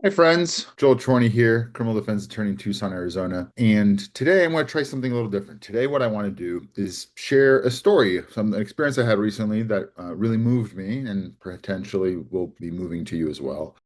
Hi friends, Joel Chorny here, criminal defense attorney in Tucson, Arizona. And today I'm going to try something a little different. Today, what I want to do is share a story, some experience I had recently that really moved me and potentially will be moving to you as well.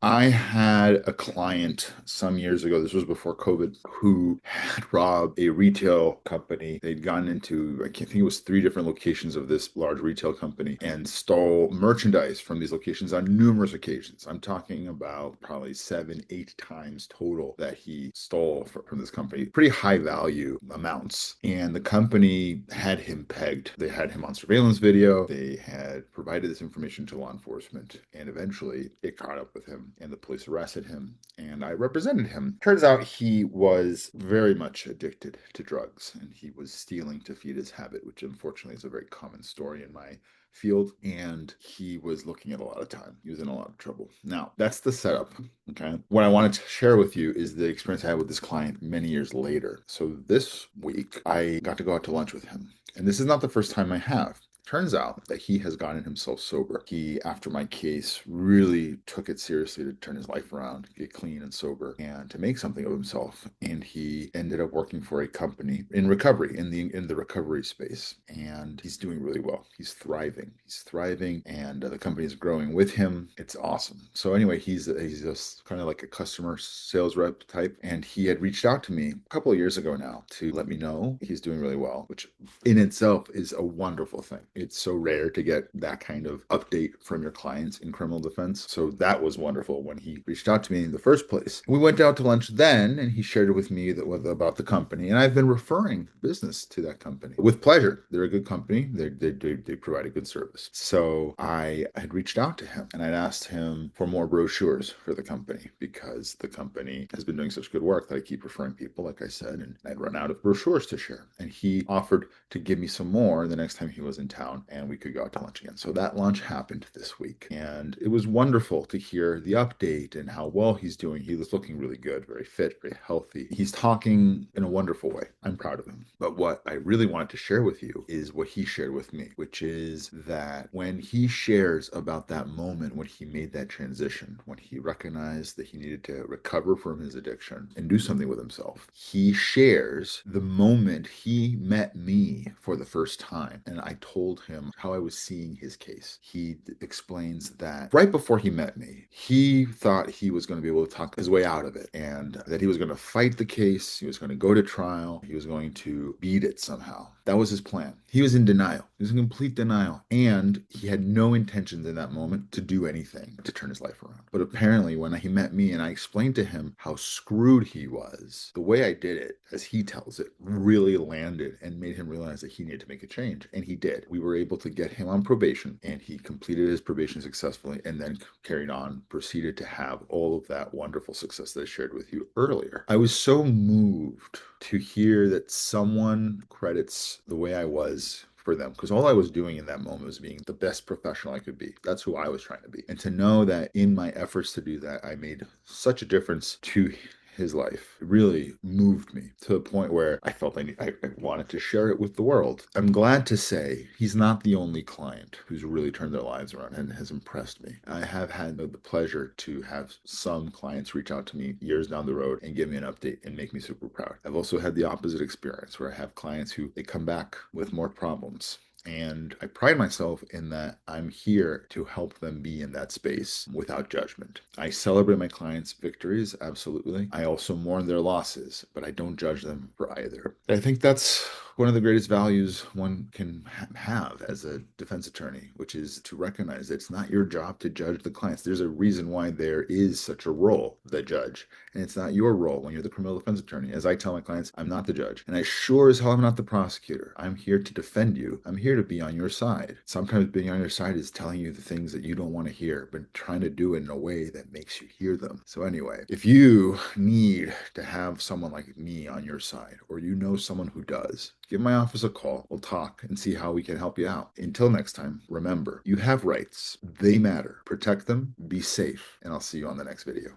I had a client some years ago, this was before COVID, who had robbed a retail company. They'd gone into, I can't think it was three different locations of this large retail company and stole merchandise from these locations on numerous occasions. I'm talking about probably seven, eight times total that he stole from this company. Pretty high value amounts. And the company had him pegged. They had him on surveillance video. They had provided this information to law enforcement. And eventually it caught up with him and the police arrested him, and I represented him. Turns out he was very much addicted to drugs, and he was stealing to feed his habit, which unfortunately is a very common story in my field, and he was looking at a lot of time. He was in a lot of trouble. Now, that's the setup. Okay. What I wanted to share with you is the experience I had with this client many years later. So this week, I got to go out to lunch with him. And this is not the first time I have. Turns out that he has gotten himself sober. He, after my case, really took it seriously to turn his life around, get clean and sober, and to make something of himself. And he ended up working for a company in recovery, in the recovery space. And he's doing really well. He's thriving. He's thriving, and the company is growing with him. It's awesome. So anyway, he's just kind of like a customer sales rep type, and he had reached out to me a couple of years ago now to let me know he's doing really well, which in itself is a wonderful thing. It's so rare to get that kind of update from your clients in criminal defense. So that was wonderful when he reached out to me in the first place. We went out to lunch then, and he shared with me about the company. And I've been referring business to that company with pleasure. They're a good company. They provide a good service. So I had reached out to him and I'd asked him for more brochures for the company because the company has been doing such good work that I keep referring people, like I said, and I'd run out of brochures to share. And he offered to give me some more the next time he was in town and we could go out to lunch again. So that lunch happened this week. And it was wonderful to hear the update and how well he's doing. He was looking really good, very fit, very healthy. He's talking in a wonderful way. I'm proud of him. But what I really wanted to share with you is what he shared with me, which is that when he shares about that moment when he made that transition, when he recognized that he needed to recover from his addiction and do something with himself, he shares the moment he met me for the first time. And I told him how I was seeing his case. He explains that right before he met me, he thought he was going to be able to talk his way out of it and that he was going to fight the case. He was going to go to trial. He was going to beat it somehow. That was his plan. He was in denial. He was in complete denial. And he had no intentions in that moment to do anything to turn his life around. But apparently, when he met me and I explained to him how screwed he was, the way I did it, as he tells it, really landed and made him realize that he needed to make a change. And he did. We were able to get him on probation and he completed his probation successfully and then carried on, proceeded to have all of that wonderful success that I shared with you earlier. I was so moved to hear that someone credits the way I was for them because all I was doing in that moment was being the best professional I could be. That's who I was trying to be. And to know that in my efforts to do that, I made such a difference to his life really moved me to the point where I felt I wanted to share it with the world. I'm glad to say he's not the only client who's really turned their lives around and has impressed me. I have had the pleasure to have some clients reach out to me years down the road and give me an update and make me super proud. I've also had the opposite experience where I have clients who they come back with more problems. And I pride myself in that I'm here to help them be in that space without judgment. I celebrate my clients' victories, absolutely. I also mourn their losses, but I don't judge them for either. I think that's one of the greatest values one can have as a defense attorney, which is to recognize that it's not your job to judge the clients. There's a reason why there is such a role, the judge, and it's not your role when you're the criminal defense attorney. As I tell my clients, I'm not the judge, and I sure as hell am not the prosecutor. I'm here to defend you. I'm here to be on your side. Sometimes being on your side is telling you the things that you don't want to hear, but trying to do it in a way that makes you hear them. So anyway, if you need to have someone like me on your side, or you know someone who does, give my office a call. We'll talk and see how we can help you out. Until next time, remember, you have rights. They matter. Protect them, be safe, and I'll see you on the next video.